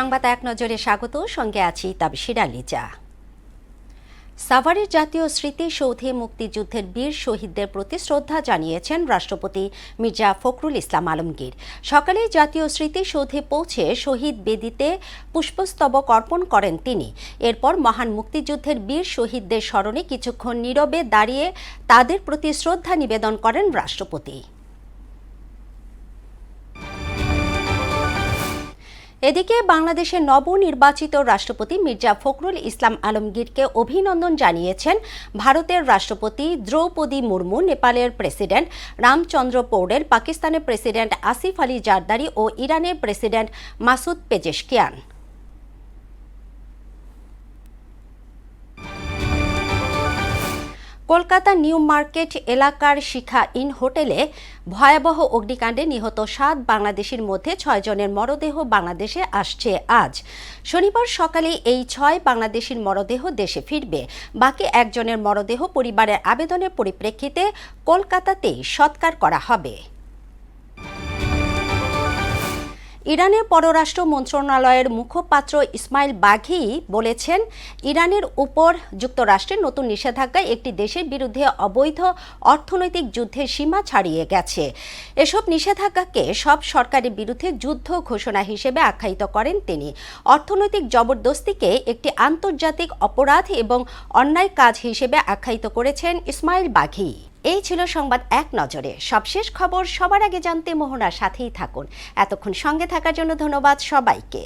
সংবাদ এক নজরে স্বাগত, সঙ্গে আছি তাবশিরা লিজা। সাভারের জাতীয় স্মৃতিসৌধে মুক্তিযুদ্ধের বীর শহীদদের প্রতি শ্রদ্ধা জানিয়েছেন রাষ্ট্রপতি মির্জা ফখরুল ইসলাম আলমগীর। সকালে জাতীয় স্মৃতিসৌধে পৌঁছে শহীদ বেদিতে পুষ্পস্তবক অর্পণ করেন তিনি। এরপর মহান মুক্তিযুদ্ধের বীর শহীদদের স্মরণে কিছুক্ষণ নীরবে দাঁড়িয়ে তাদের প্রতি শ্রদ্ধা নিবেদন করেন রাষ্ট্রপতি। এদিকে বাংলাদেশের নবনির্বাচিত রাষ্ট্রপতি মির্জা ফখরুল ইসলাম আলমগীরকে অভিনন্দন জানিয়েছেন ভারতের রাষ্ট্রপতি দ্রৌপদী মুর্মু, নেপালের প্রেসিডেন্ট রামচন্দ্র পৌডেল, পাকিস্তানের প্রেসিডেন্ট আসিফ আলী জারদারি ও ইরানের president Masoud Pezeshkian. Kolkata new market এলাকার শিখা ইন হোটেলে ভয়াবহ অগ্নিকাণ্ডে নিহত ৭ বাংলাদেশির মধ্যে ৬ জনের মরদেহ বাংলাদেশে আসছে আজ। শনিবার সকালে এই ৬ বাংলাদেশির মরদেহ দেশে ফিরবে। বাকি একজনের মরদেহ পরিবারের আবেদনের পরিপ্রেক্ষিতে কলকাতাতেই সৎকার করা হবে। ইরানের পররাষ্ট্র মন্ত্রণালয়ের মুখপাত্র ইসমাইল বাঘি বলেছেন, ইরানের উপর যুক্তরাষ্ট্রের নতুন নিষেধাজ্ঞায় একটি দেশের বিরুদ্ধে অবৈধ অর্থনৈতিক যুদ্ধের সীমা ছাড়িয়ে গেছে। এসব নিষেধাজ্ঞাকে সব সরকারের বিরুদ্ধে যুদ্ধ ঘোষণা হিসেবে আখ্যায়িত করেন তিনি। অর্থনৈতিক জবরদস্তিকে একটি আন্তর্জাতিক অপরাধ এবং অন্যায় কাজ হিসেবে আখ্যায়িত করেছেন ইসমাইল বাঘি। এই ছিল সংবাদ এক নজরে। সবশেষ খবর সবার আগে জানতে মোহনার সাথেই থাকুন। এতক্ষণ সঙ্গে থাকার জন্য ধন্যবাদ সবাইকে।